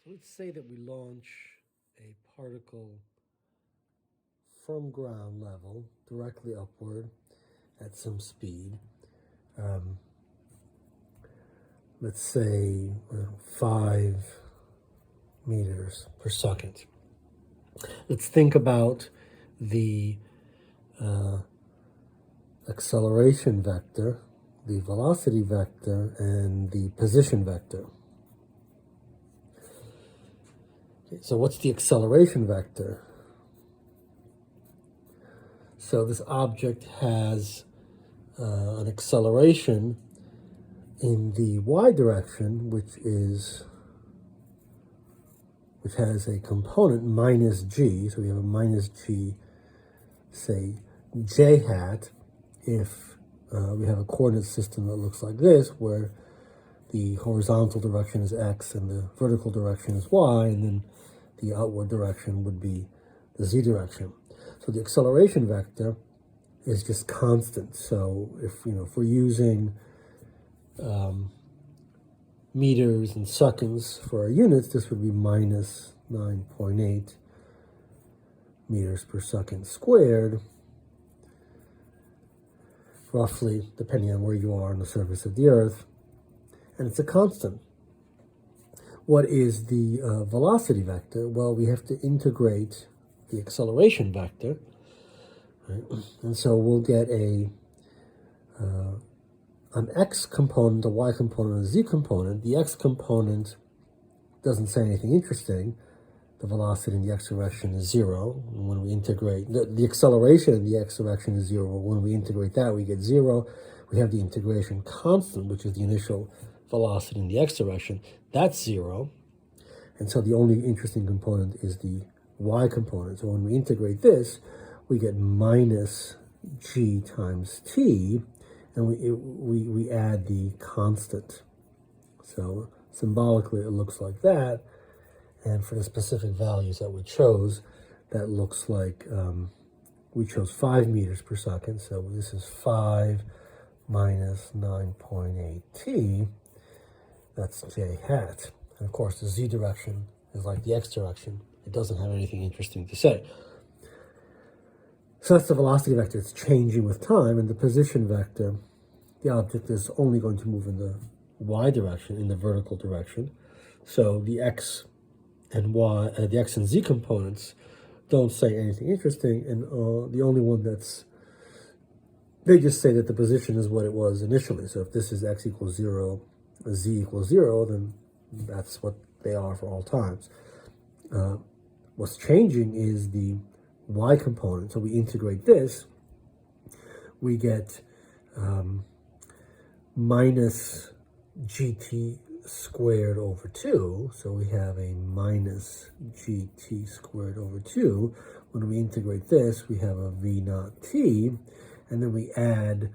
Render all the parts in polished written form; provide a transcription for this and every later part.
So let's say that we launch a particle from ground level directly upward at some speed. Let's say 5 meters per second. Let's think about the acceleration vector, the velocity vector, and the position vector. Okay, so what's the acceleration vector? So this object has an acceleration in the y direction, which has a component minus g. So we have a minus g, say j hat, if we have a coordinate system that looks like this, where the horizontal direction is x and the vertical direction is y, and then the outward direction would be the z direction. So the acceleration vector is just constant. So if we're using meters and seconds for our units, this would be minus 9.8 meters per second squared, roughly, depending on where you are on the surface of the Earth, and it's a constant. What is the velocity vector? Well, we have to integrate the acceleration vector, right? And so we'll get an x component, a y component, and a z component. The x component doesn't say anything interesting. The velocity in the x direction is 0. And when we integrate, the acceleration in the x direction is 0. When we integrate that, we get 0. We have the integration constant, which is the initial velocity in the x direction. That's 0. And so the only interesting component is the y component. So when we integrate this, we get minus g times t, and we add the constant. So symbolically, it looks like that. And for the specific values that we chose, that looks like we chose 5 meters per second. So this is 5 minus 9.8 t. That's j hat. And of course, the z direction is like the x direction. It doesn't have anything interesting to say. So that's the velocity vector. It's changing with time. And the position vector, the object is only going to move in the y direction, in the vertical direction. So the x and y, the x and z components don't say anything interesting. And the only one they just say that the position is what it was initially. So if this is x equals 0, z equals 0, then that's what they are for all times. What's changing is the y component. So we integrate this, we get minus gt squared over 2. So we have a minus gt squared over 2. When we integrate this, we have a v naught t, and then we add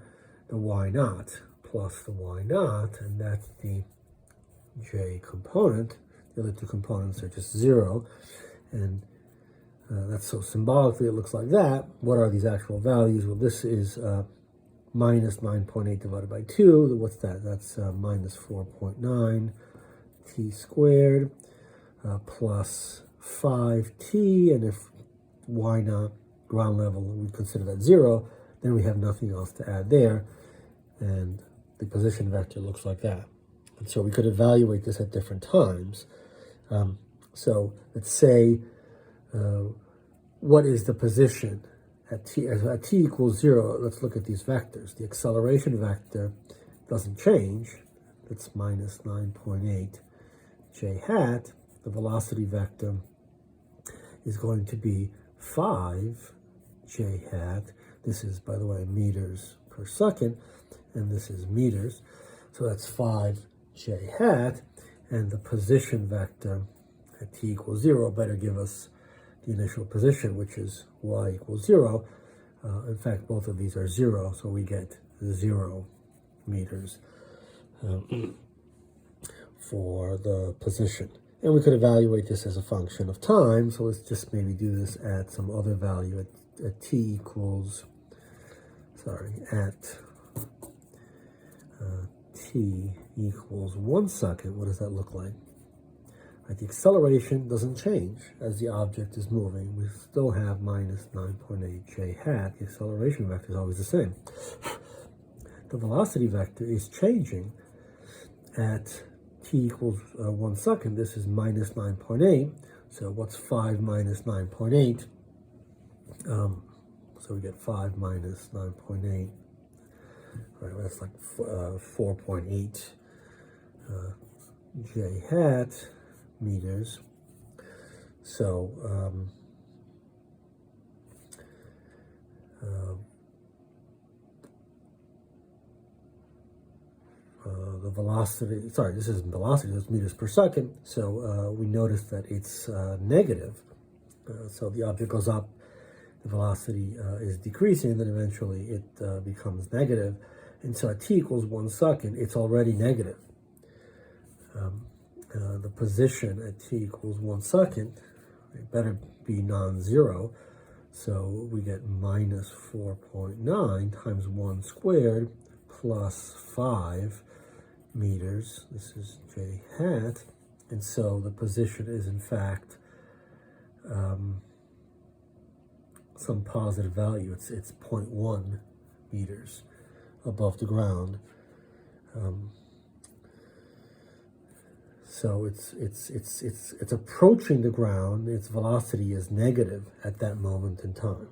the y naught plus the y naught, and that's the j component. The other two components are just 0, and that's so symbolically it looks like that. What are these actual values? Well, this is minus 9.8 divided by 2. What's that? That's minus 4.9 t squared plus 5t, and if y naught, ground level, we consider that 0, then we have nothing else to add there, and the position vector looks like that. And so we could evaluate this at different times. So let's say, what is the position at t equals 0? Let's look at these vectors. The acceleration vector doesn't change. It's minus 9.8 j hat. The velocity vector is going to be 5 j hat. This is, by the way, meters per second, and this is meters. So that's 5 j hat, and the position vector at t equals 0 better give us the initial position, which is y equals 0. In fact, both of these are 0, so we get 0 meters for the position. And we could evaluate this as a function of time, so let's just maybe do this at some other value at t equals, at t equals 1 second. What does that look like? Right? The acceleration doesn't change as the object is moving. We still have minus 9.8 j hat. The acceleration vector is always the same. The velocity vector is changing at t equals 1 second. This is minus 9.8. So what's 5 minus 9.8? So we get 5 minus 9.8. Right, well, that's like 4.8 j hat meters. So the velocity, sorry, this isn't velocity, this is meters per second. So we notice that it's negative. So the object goes up, the velocity is decreasing, then eventually it becomes negative. And so at t equals 1 second, it's already negative. The position at t equals 1 second, it better be non-zero. So we get minus 4.9 times 1 squared plus 5 meters. This is j hat. And so the position is in fact some positive value. It's 0.1 meters above the ground. So it's approaching the ground. Its velocity is negative at that moment in time.